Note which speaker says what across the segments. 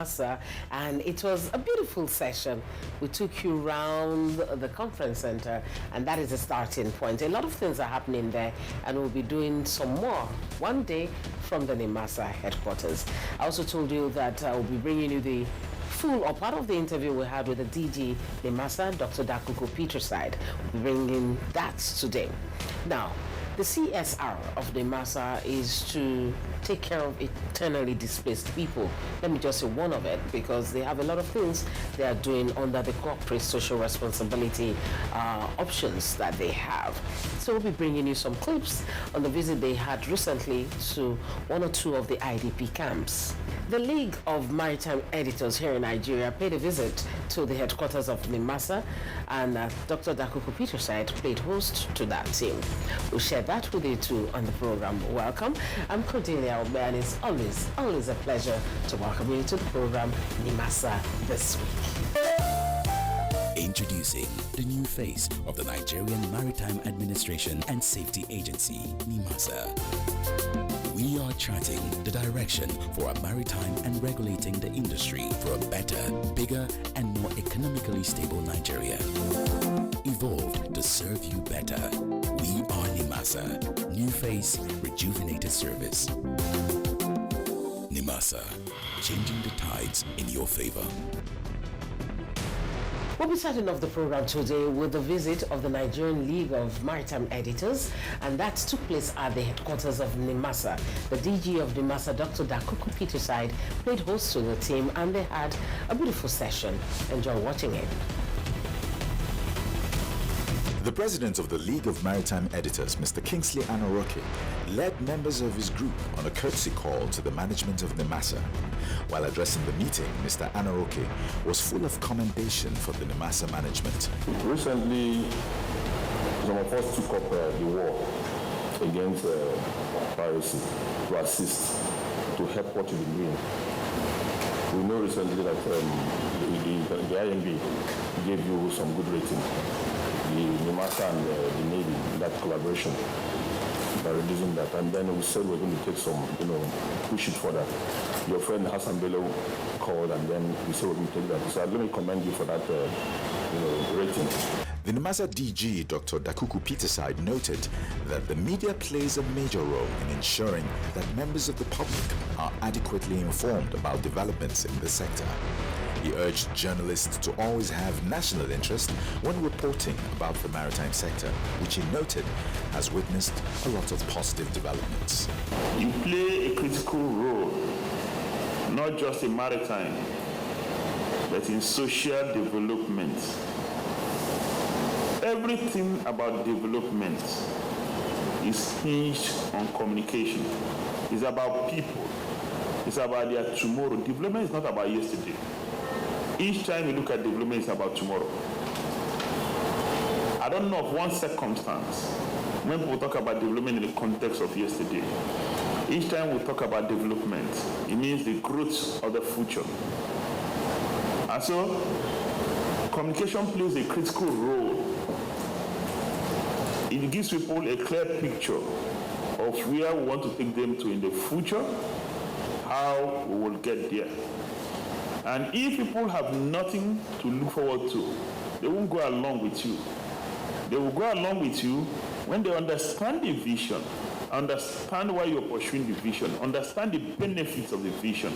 Speaker 1: And it was a beautiful session. We took you around the conference center, and that is the starting point. A lot of things are happening there, and we'll be doing some more one day from the NIMASA headquarters. I also told you that we'll be bringing you the full or part of the interview we had with the DG NIMASA, Dr. Dakuku Peterside. We'll be bringing that today. Now, the CSR of NIMASA is to take care of internally displaced people. Let me just say one of it, because they have a lot of things they are doing under the corporate social responsibility options that they have. So we'll be bringing you some clips on the visit they had recently to one or two of the IDP camps. The League of Maritime Editors here in Nigeria paid a visit to the headquarters of NIMASA, and Dr. Dakuku Peterside played host to that team. We'll share that with you too on the program. Welcome. I'm Cordelia, and it's always a pleasure to welcome you to the program NIMASA This Week.
Speaker 2: Introducing the new face of the Nigerian Maritime Administration and Safety Agency, NIMASA. We are charting the direction for our maritime and regulating the industry for a better, bigger, and more economically stable Nigeria. Evolved to serve you better. We are NIMASA. New face, rejuvenated service. NIMASA, changing the tides in your favor.
Speaker 1: We'll be starting off the program today with the visit of the Nigerian League of Maritime Editors, and that took place at the headquarters of NIMASA. The DG of NIMASA, Dr. Dakuku Peterside, played host to the team, and they had a beautiful session. Enjoy watching it.
Speaker 3: The president of the League of Maritime Editors, Mr. Kingsley Anoroke, led members of his group on a courtesy call to the management of NIMASA. While addressing the meeting, Mr. Anoroke was full of commendation for the NIMASA management.
Speaker 4: Recently, some of us took up the war against piracy to assist, to help what we've been doing. We know recently that the IMB gave you some good rating. The NIMASA and the Navy, that collaboration, by reducing that, and then we said we're going to take some, push it further. Your friend Hassan Bello called, and then we said we're going to take that. So let me commend you for that, rating.
Speaker 3: The NIMASA DG, Dr. Dakuku Peterside, noted that the media plays a major role in ensuring that members of the public are adequately informed about developments in the sector. He urged journalists to always have national interest when reporting about the maritime sector, which he noted has witnessed a lot of positive developments.
Speaker 5: You play a critical role, not just in maritime, but in social development. Everything about development is hinged on communication. It's about people. It's about their tomorrow. Development is not about yesterday. Each time you look at development, it's about tomorrow. I don't know of one circumstance when people talk about development in the context of yesterday. Each time we talk about development, it means the growth of the future. And so, communication plays a critical role. It gives people a clear picture of where we want to take them to in the future, how we will get there. And if people have nothing to look forward to, they won't go along with you. They will go along with you when they understand the vision, understand why you're pursuing the vision, understand the benefits of the vision.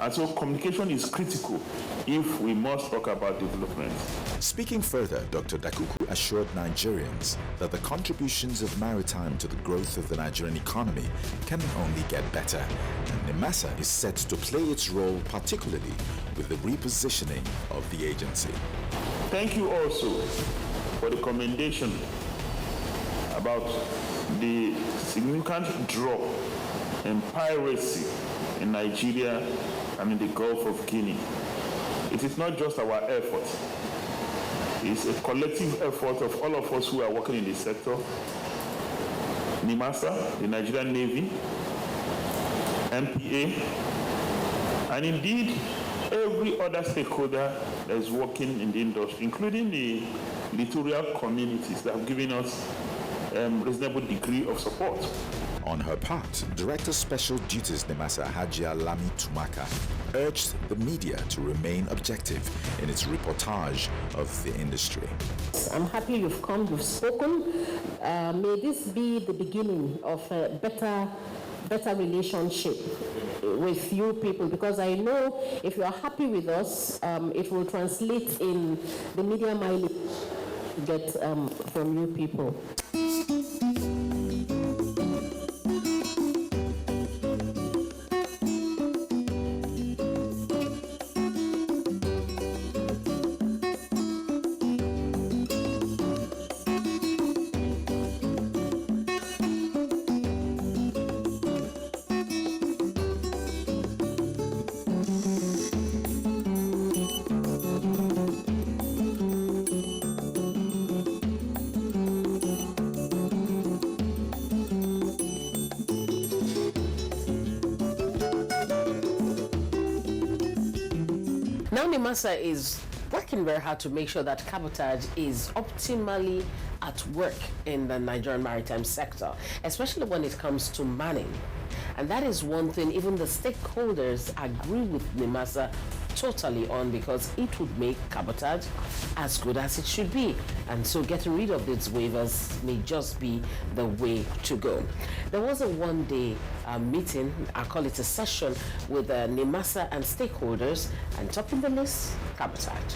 Speaker 5: And so communication is critical if we must talk about development.
Speaker 3: Speaking further, Dr. Dakuku assured Nigerians that the contributions of maritime to the growth of the Nigerian economy can only get better, and NIMASA is set to play its role, particularly with the repositioning of the agency.
Speaker 5: Thank you also for the commendation about the significant drop in piracy in Nigeria and in the Gulf of Guinea. It is not just our effort. It's a collective effort of all of us who are working in the sector. NIMASA, the Nigerian Navy, MPA, and indeed every other stakeholder that is working in the industry, including the littoral communities that have given us a reasonable degree of support.
Speaker 3: On her part, Director Special Duties NIMASA Hajia Lami Tumaka urged the media to remain objective in its reportage of the industry.
Speaker 6: I'm happy you've come, you've spoken. May this be the beginning of a better relationship with you people, because I know if you are happy with us, it will translate in the media mileage you get from you people.
Speaker 1: Now NIMASA is working very hard to make sure that cabotage is optimally at work in the Nigerian maritime sector, especially when it comes to manning. And that is one thing even the stakeholders agree with NIMASA totally on, because it would make cabotage as good as it should be. And so getting rid of these waivers may just be the way to go. There was a one-day meeting, I call it a session, with NIMASA and stakeholders, and topping the list, cabotage.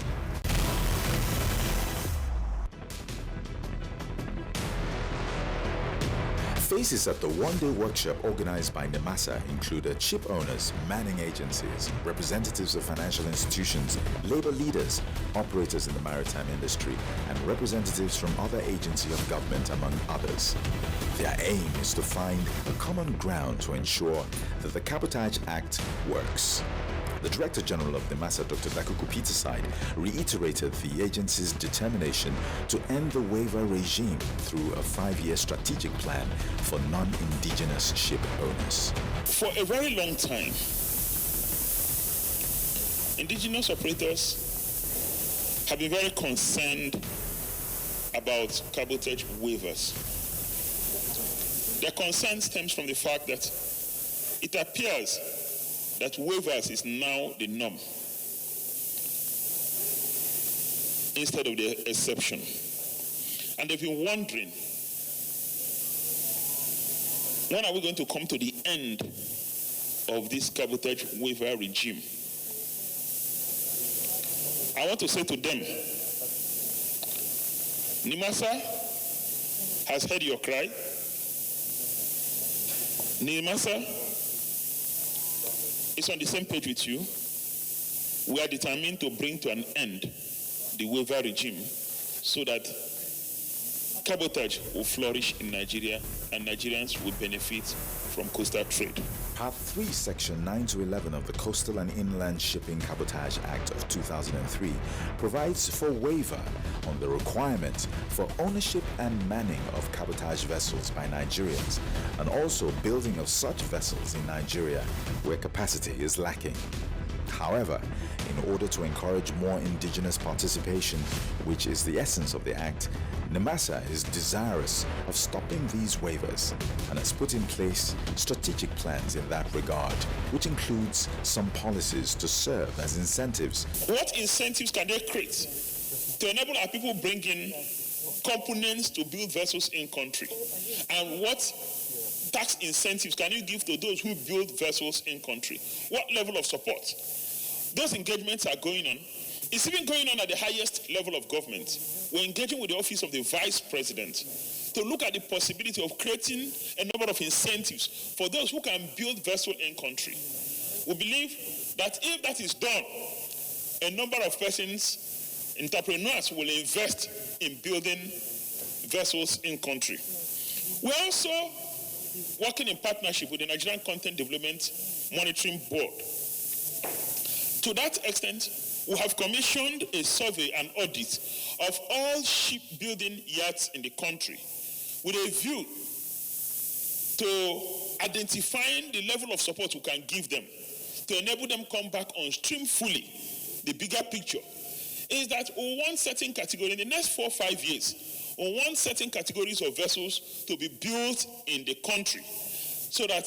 Speaker 3: Faces at the one-day workshop organized by NIMASA included ship owners, manning agencies, representatives of financial institutions, labor leaders, operators in the maritime industry, and representatives from other agencies of government, among others. Their aim is to find a common ground to ensure that the Cabotage Act works. The Director General of NIMASA, Dr. Dakuku Peterside, reiterated the agency's determination to end the waiver regime through a 5-year strategic plan for non-indigenous ship owners.
Speaker 5: For a very long time, indigenous operators have been very concerned about cabotage waivers. Their concern stems from the fact that it appears that waivers is now the norm instead of the exception. And they've been wondering, when are we going to come to the end of this cabotage waiver regime? I want to say to them, NIMASA has heard your cry. NIMASA is on the same page with you. We are determined to bring to an end the waiver regime so that cabotage will flourish in Nigeria and Nigerians will benefit from coastal trade.
Speaker 3: Part 3, Section 9 to 11 of the Coastal and Inland Shipping Cabotage Act of 2003 provides for waiver on the requirement for ownership and manning of cabotage vessels by Nigerians, and also building of such vessels in Nigeria where capacity is lacking. However, in order to encourage more indigenous participation, which is the essence of the Act, NIMASA is desirous of stopping these waivers and has put in place strategic plans in that regard, which includes some policies to serve as incentives.
Speaker 5: What incentives can they create to enable our people bring in components to build vessels in country? And what tax incentives can you give to those who build vessels in country? What level of support? Those engagements are going on. It's even going on at the highest level of government. We're engaging with the Office of the Vice President to look at the possibility of creating a number of incentives for those who can build vessels in country. We believe that if that is done, a number of persons, entrepreneurs, will invest in building vessels in country. We're also working in partnership with the Nigerian Content Development Monitoring Board. To that extent, we have commissioned a survey and audit of all shipbuilding yards in the country with a view to identifying the level of support we can give them to enable them come back on stream fully. The bigger picture is that we want certain category in the next 4 or 5 years, we want certain categories of vessels to be built in the country.
Speaker 7: so that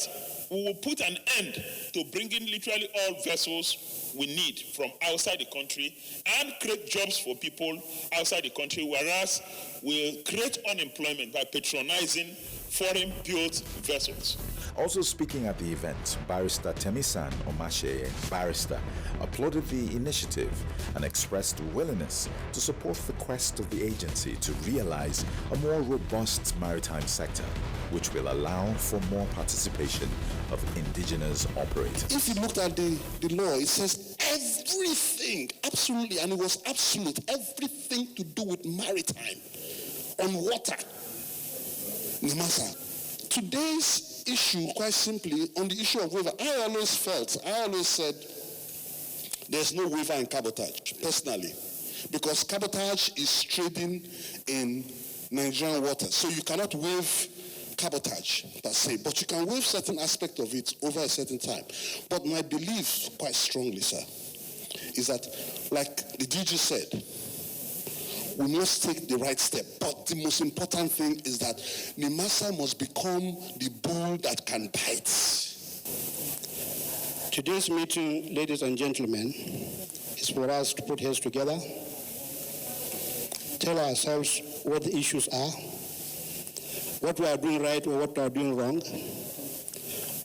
Speaker 7: we will put an end to bringing literally all vessels we need from outside the country and create jobs for people outside the country, whereas we'll create unemployment by patronizing foreign-built vessels.
Speaker 3: Also speaking at the event, Barrister Temisan Omashe, barrister, applauded the initiative and expressed willingness to support the quest of the agency to realize a more robust maritime sector, which will allow for more participation of indigenous operators.
Speaker 8: If you looked at the law, it says everything, absolutely, and it was absolute, everything to do with maritime, on water, NIMASA. Today's issue, quite simply, on the issue of waiver, I always said, there's no waiver in cabotage, personally, because cabotage is trading in Nigerian waters, so you cannot waive cabotage per se, but you can waive certain aspect of it over a certain time. But my belief, quite strongly, sir, is that, like the DG said, we must take the right step. But the most important thing is that NIMASA must become the bull that can bite.
Speaker 9: Today's meeting, ladies and gentlemen, is for us to put heads together, tell ourselves what the issues are, what we are doing right or what we are doing wrong,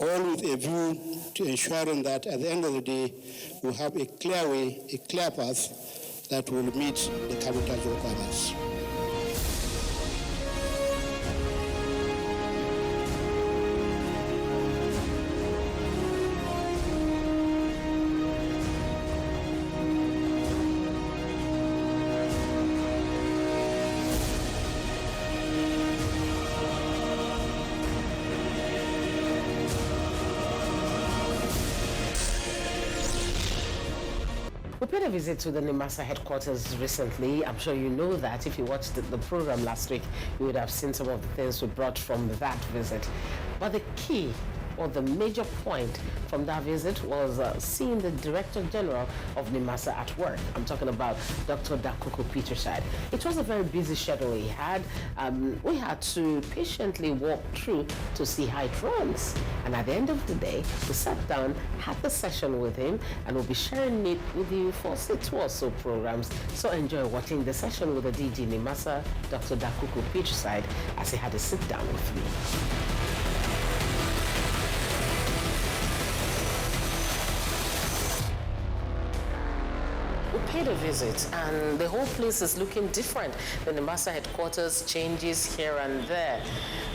Speaker 9: all with a view to ensuring that at the end of the day, we have a clear way, a clear path that will meet the cabotage requirements.
Speaker 1: We paid a visit to the NIMASA headquarters recently. I'm sure you know that. If you watched the program last week, you would have seen some of the things we brought from that visit. But the key, or the major point from that visit, was seeing the Director General of NIMASA at work. I'm talking about Dr. Dakuku Peterside. It was a very busy schedule he had. We had to patiently walk through to see how it runs. And at the end of the day, we sat down, had the session with him, and we'll be sharing it with you for 6 or so programs. So enjoy watching the session with the DG NIMASA, Dr. Dakuku Peterside, as he had a sit down with me. Paid a visit, and the whole place is looking different. The NIMASA headquarters changes here and there.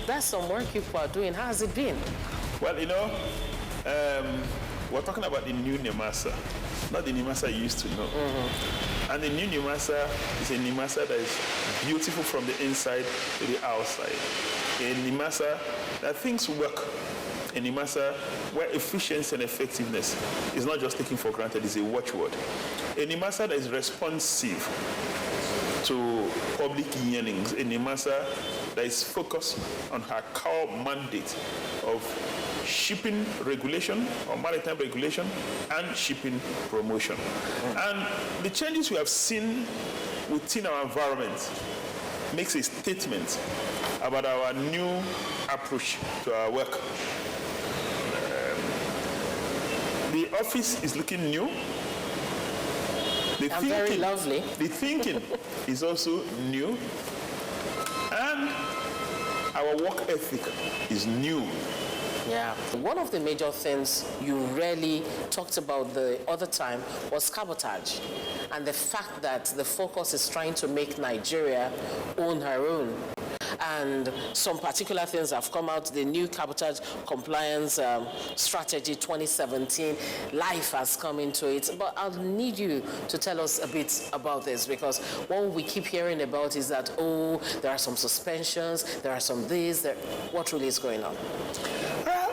Speaker 1: That's some work people are doing. How has it been?
Speaker 5: Well, you know, we're talking about the new NIMASA, not the NIMASA you used to know. Mm-hmm. And the new NIMASA is a NIMASA that is beautiful from the inside to the outside. A NIMASA that things work. A NIMASA where efficiency and effectiveness is not just taken for granted, it's a watchword. A NIMASA that is responsive to public yearnings. A NIMASA that is focused on her core mandate of shipping regulation or maritime regulation and shipping promotion. And the changes we have seen within our environment makes a statement about our new approach to our work. The office is looking new.
Speaker 1: Very lovely.
Speaker 5: The thinking is also new. And our work ethic is new.
Speaker 1: Yeah. One of the major things you really talked about the other time was cabotage, and the fact that the focus is trying to make Nigeria own her own. And some particular things have come out, the new cabotage compliance strategy 2017, life has come into it. But I'll need you to tell us a bit about this, because what we keep hearing about is that, oh, there are some suspensions, there are some this, what really is going on?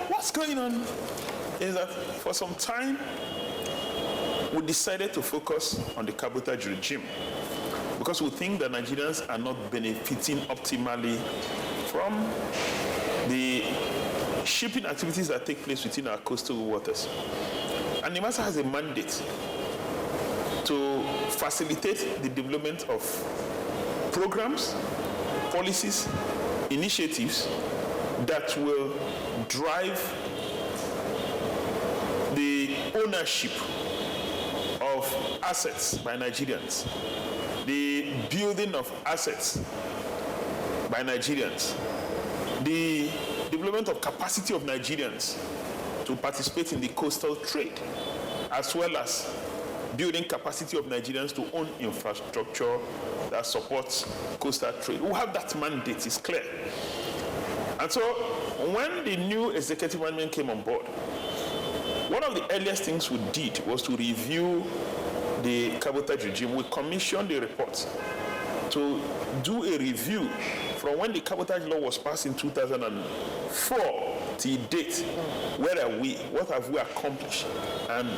Speaker 5: What's going on is that for some time, we decided to focus on the cabotage regime, because we think that Nigerians are not benefiting optimally from the shipping activities that take place within our coastal waters. And NIMASA has a mandate to facilitate the development of programs, policies, initiatives
Speaker 7: that will drive the ownership of assets by Nigerians, the building of assets by Nigerians, the development of capacity of Nigerians to participate in the coastal trade, as well as building capacity of Nigerians to own infrastructure that supports coastal trade. We have that mandate, it's clear. And so when the new executive management came on board, one of the earliest things we did was to review the cabotage regime. We commissioned a report to do a review from when the cabotage law was passed in 2004 till date. Where are we? What have we accomplished? And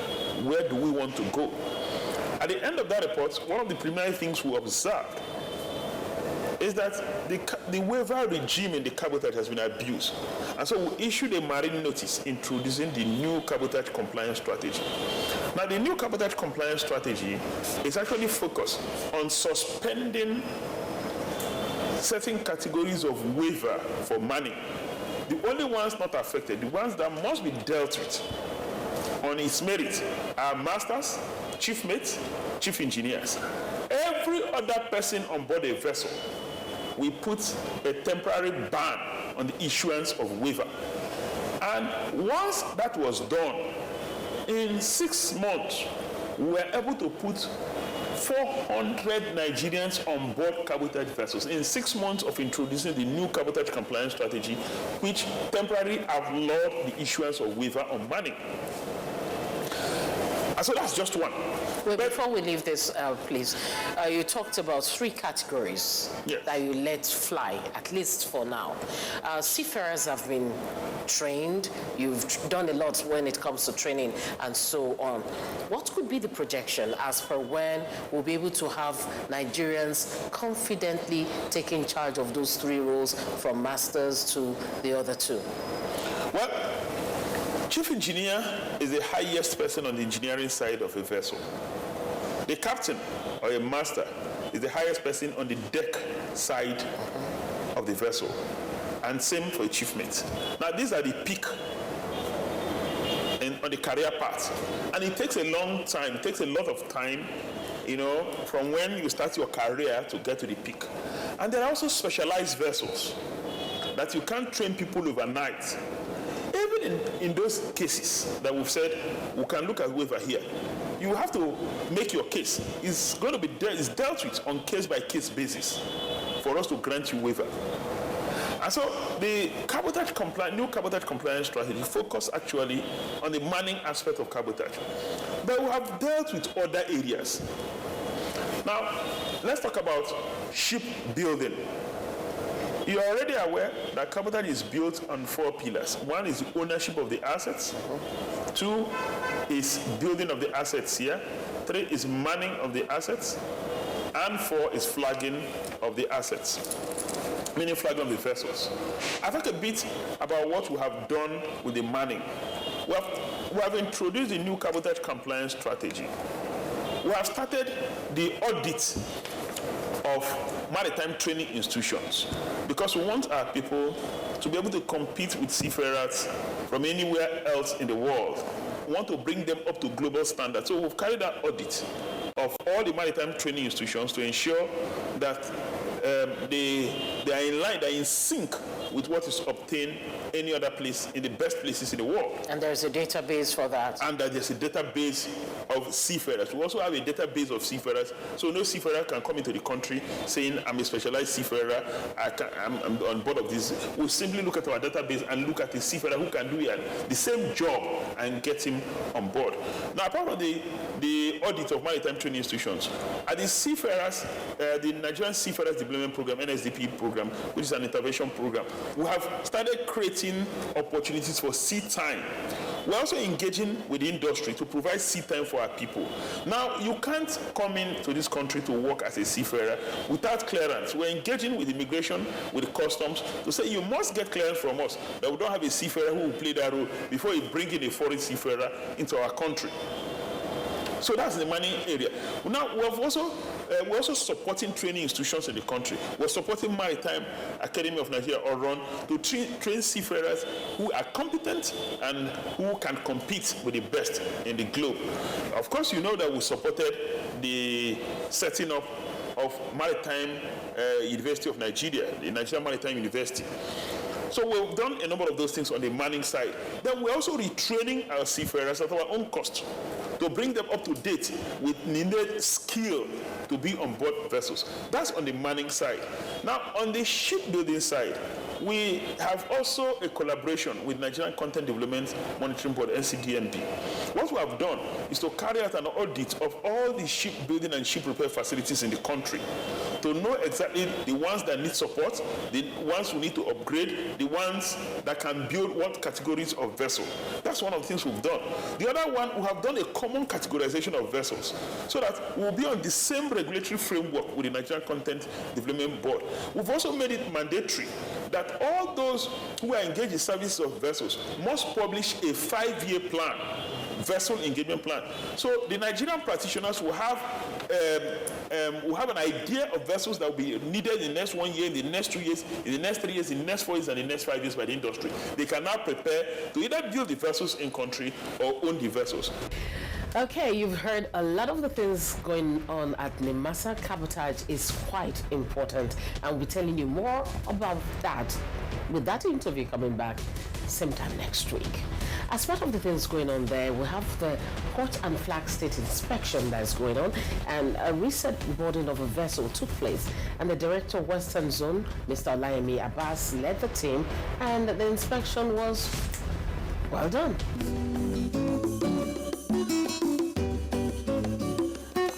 Speaker 7: where do we want to go? At the end of that report, one of the primary things we observed is that the waiver regime in the cabotage has been abused. And so we issued a marine notice introducing the new cabotage compliance strategy. Now, the new cabotage compliance strategy is actually focused on suspending certain categories of waiver for manning. The only ones not affected, the ones that must be dealt with on its merit, are masters, chief mates, chief engineers. Every other person on board a vessel, we put a temporary ban on the issuance of waiver. And once that was done, in 6 months, we were able to put 400 Nigerians on board cabotage vessels in 6 months of introducing the new cabotage compliance strategy, which temporarily outlawed the issuance of waiver on manning. And so that's just one.
Speaker 1: Well, before we leave this, please, you talked about 3 categories that you let fly, at least for now. Seafarers have been trained. You've done a lot when it comes to training and so on. What could be the projection as per when we'll be able to have Nigerians confidently taking charge of those 3 roles, from masters to the other 2?
Speaker 7: Well, chief engineer is the highest person on the engineering side of a vessel. The captain or a master is the highest person on the deck side of the vessel. And same for a chief mate. Now, these are the peak on the career path. And it takes a long time, it takes a lot of time, from when you start your career to get to the peak. And there are also specialized vessels that you can't train people overnight. Even in those cases that we've said, we can look at waiver here, you have to make your case. It's going to be it's dealt with on case-by-case basis for us to grant you waiver. And so the new cabotage compliance strategy focus actually on the manning aspect of cabotage. But we have dealt with other areas. Now, let's talk about ship building. You're already aware that cabotage is built on 4 pillars. 1 is the ownership of the assets. 2 is building of the assets here. 3 is manning of the assets. And 4 is flagging of the assets, meaning flagging of the vessels. I'll talk a bit about what we have done with the manning. We have introduced the new cabotage compliance strategy. We have started the audit of maritime training institutions because we want our people to be able to compete with seafarers from anywhere else in the world. We want to bring them up to global standards. So we've carried out audit of all the maritime training institutions to ensure that they are in line, they are in sync with what is obtained any other place in the best places in the world.
Speaker 1: And there's a database for that. And
Speaker 7: that there's a database of seafarers. We also have a database of seafarers, so no seafarer can come into the country saying, I'm a specialized seafarer, I'm on board of this. We'll simply look at our database and look at a seafarer who can do the same job and get him on board. Now, apart from the audit of maritime training institutions, at the seafarers, the Nigerian Seafarers Development Program, NSDP program, which is an intervention program, we have started creating opportunities for sea time. We're also engaging with the industry to provide sea time for our people. Now, you can't come into this country to work as a seafarer without clearance. We're engaging with immigration, with customs, to say you must get clearance from us, that we don't have a seafarer who will play that role before you bring in a foreign seafarer into our country. So that's the mining area. Now, we're also supporting training institutions in the country. We're supporting Maritime Academy of Nigeria, or RUN, to train seafarers who are competent and who can compete with the best in the globe. Of course, you know that we supported the setting up of Maritime University of Nigeria, the Nigerian Maritime University. So we've done a number of those things on the manning side. Then we're also retraining our seafarers at our own cost to bring them up to date with needed skill to be on board vessels. That's on the manning side. Now, on the shipbuilding side, we have also a collaboration with Nigerian Content Development Monitoring Board, NCDMB. What we have done is to carry out an audit of all the shipbuilding and ship repair facilities in the country to know exactly the ones that need support, the ones we need to upgrade, the ones that can build what categories of vessel. That's one of the things we've done. The other one, we have done a common categorization of vessels so that we'll be on the same regulatory framework with the Nigerian Content Development Board. We've also made it mandatory that all those who are engaged in services of vessels must publish a 5-year plan, vessel engagement plan. So the Nigerian practitioners will have an idea of vessels that will be needed in the next 1 year, in the next 2 years, in the next 3 years, in the next 4 years, and in the next 5 years by the industry. They can now prepare to either build the vessels in country or own the vessels.
Speaker 1: Okay, you've heard a lot of the things going on at NIMASA. Cabotage is quite important, and we'll be telling you more about that with that interview coming back same time next week. As part of the things going on there, we have the Port and Flag State inspection that is going on, and a recent boarding of a vessel took place, and the Director of Western Zone, Mr. Olayemi Abbas, led the team, and the inspection was well done.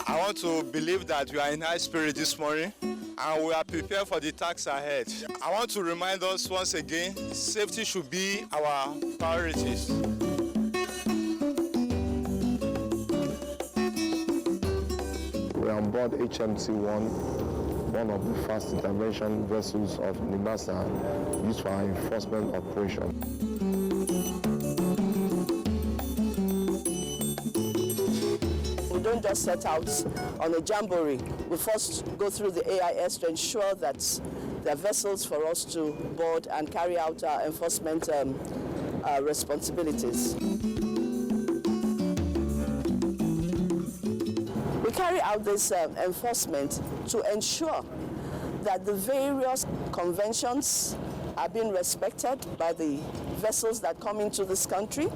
Speaker 10: I want to believe that we are in high spirit this morning and we are prepared for the tasks ahead. I want to remind us once again, safety should be our priorities.
Speaker 4: We are on board HMC-1, one of the fast intervention vessels of NIMASA used for our enforcement operation.
Speaker 11: We don't just set out on a jamboree. We first go through the AIS to ensure that there are vessels for us to board and carry out our enforcement responsibilities. We carry out this enforcement to ensure that the various conventions are being respected by the vessels that come into this country,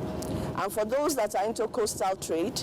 Speaker 11: and for those that are into coastal trade,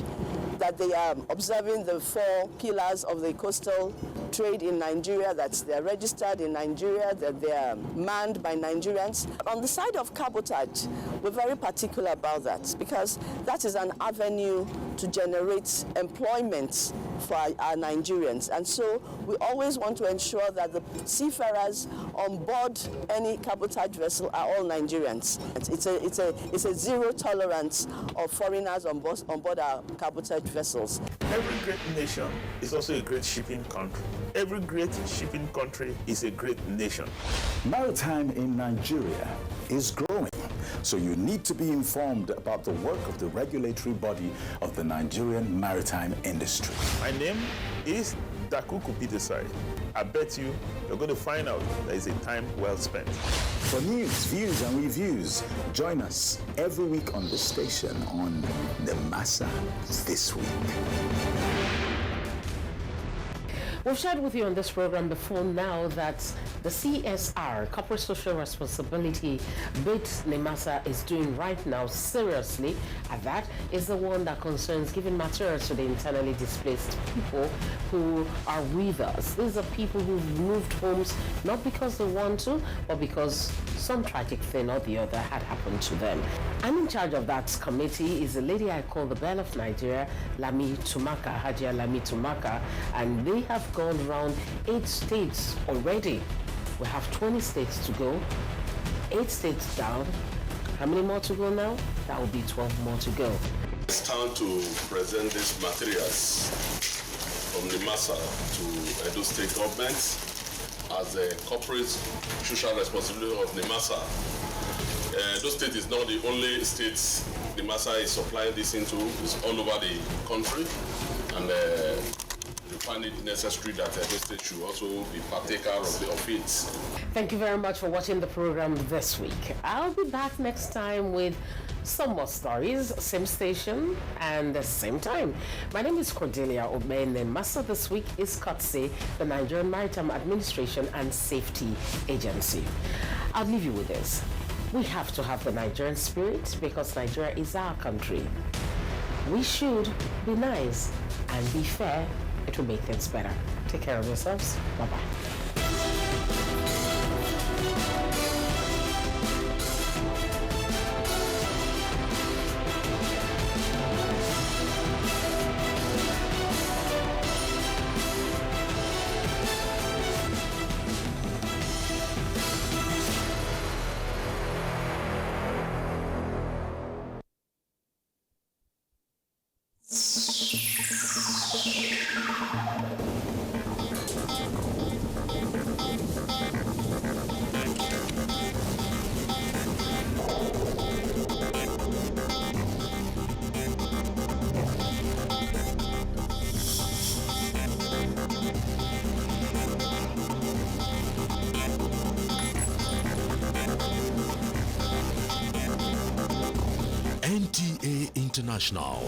Speaker 11: that they are observing the 4 pillars of the coastal trade in Nigeria, that they're registered in Nigeria, that they are manned by Nigerians. On the side of cabotage, we're very particular about that because that is an avenue to generate employment for our Nigerians. And so we always want to ensure that the seafarers on board any cabotage vessel are all Nigerians. It's a zero tolerance of foreigners on board our cabotage vessels.
Speaker 7: Every great nation is also a great shipping country. Every great shipping country is a great nation.
Speaker 3: Maritime in Nigeria is growing, so you need to be informed about the work of the regulatory body of the Nigerian maritime industry.
Speaker 7: My name is Dakuku Peterside. I bet you're going to find out that it's a time well spent.
Speaker 3: For news, views, and reviews, join us every week on the station on NIMASA This Week.
Speaker 1: We've shared with you on this program before now that the CSR, Corporate Social Responsibility, bit NIMASA is doing right now seriously, and that is the one that concerns giving materials to the internally displaced people who are with us. These are people who've moved homes not because they want to, but because some tragic thing or the other had happened to them. And in charge of that committee is a lady I call the Belle of Nigeria, Lami Tumaka, Hajia Lami Tumaka, and they have gone around 8 states already. We have 20 states to go, 8 states down. How many more to go now? That will be 12 more to go.
Speaker 12: It's time to present these materials from NIMASA to Edo State government as a corporate social responsibility of NIMASA. Edo State is not the only state NIMASA NIMASA is supplying this into is all over the country, and we find it necessary that the state should also be partaker of it.
Speaker 1: Thank you very much for watching the program this week. I'll be back next time with some more stories, same station and the same time. My name is Cordelia Obey. NIMASA this week is courtesy the Nigerian Maritime Administration and Safety Agency. I'll leave you with this. We have to have the Nigerian spirit because Nigeria is our country. We should be nice and be fair. It will make things better. Take care of yourselves. Bye-bye.
Speaker 13: NTA International.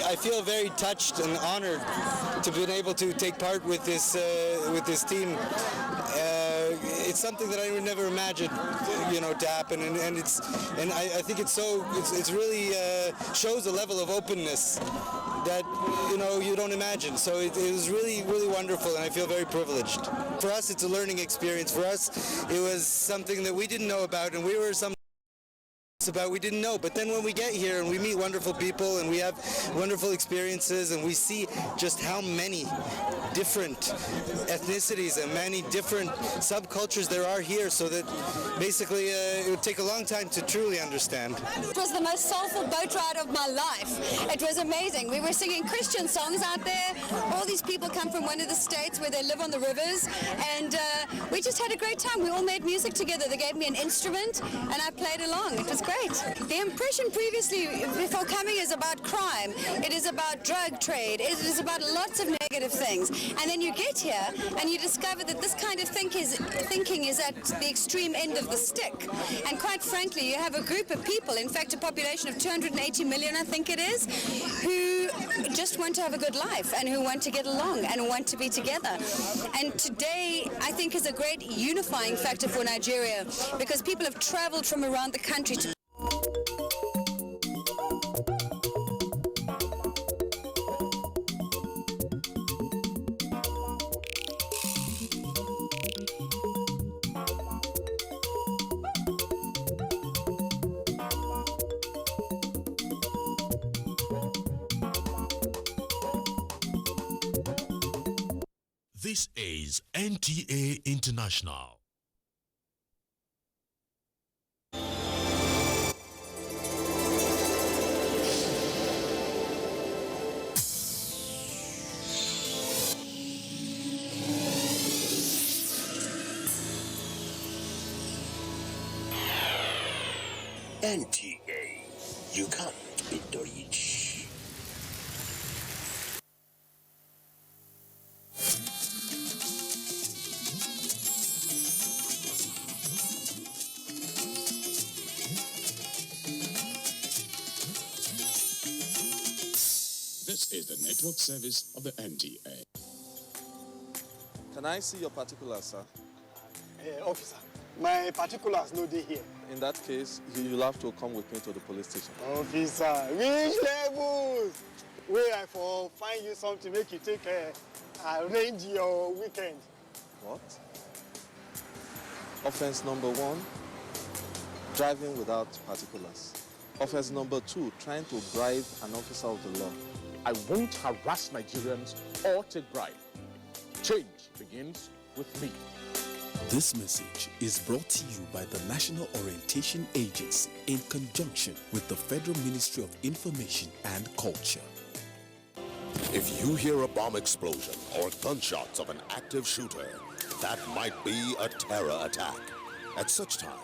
Speaker 14: I feel very touched and honored to be able to take part with this team. It's something that I would never imagine, to happen, and I think it's really shows a level of openness that you don't imagine. So it was really, really wonderful, and I feel very privileged. For us, it's a learning experience. For us, it was something that we didn't know about, and we were we didn't know, but then when we get here and we meet wonderful people and we have wonderful experiences and we see just how many different ethnicities and many different subcultures there are here, so that basically it would take a long time to truly understand.
Speaker 15: It was the most soulful boat ride of my life. It was amazing. We were singing Christian songs out there. All these people come from one of the states where they live on the rivers, and we just had a great time. We all made music together. They gave me an instrument and I played along. It was great. The impression previously, before coming, is about crime. It is about drug trade. It is about lots of negative things. And then you get here and you discover that this kind of thinking is at the extreme end of the stick. And quite frankly, you have a group of people, in fact a population of 280 million, I think it is, who just want to have a good life and who want to get along and want to be together. And today, I think, is a great unifying factor for Nigeria, because people have traveled from around the country to
Speaker 13: This is NTA International.
Speaker 16: NTA, you can't beat the reach.
Speaker 13: This
Speaker 17: is the network service of the NTA.
Speaker 18: Can I see your particulars, sir?
Speaker 19: Officer, my particulars no dey here.
Speaker 18: In that case, you'll have to come with me to the police station.
Speaker 19: Officer, which levels? Where I for find you something make you take arrange your weekend.
Speaker 18: What? Offense number 1, driving without particulars. Offense number 2, trying to bribe an officer of the law.
Speaker 20: I won't harass Nigerians or take bribe. Change begins with me.
Speaker 2: This message is brought to you by the National Orientation Agency in conjunction with the Federal Ministry of Information and Culture.
Speaker 21: If you hear a bomb explosion or gunshots of an active shooter, that might be a terror attack. At such time,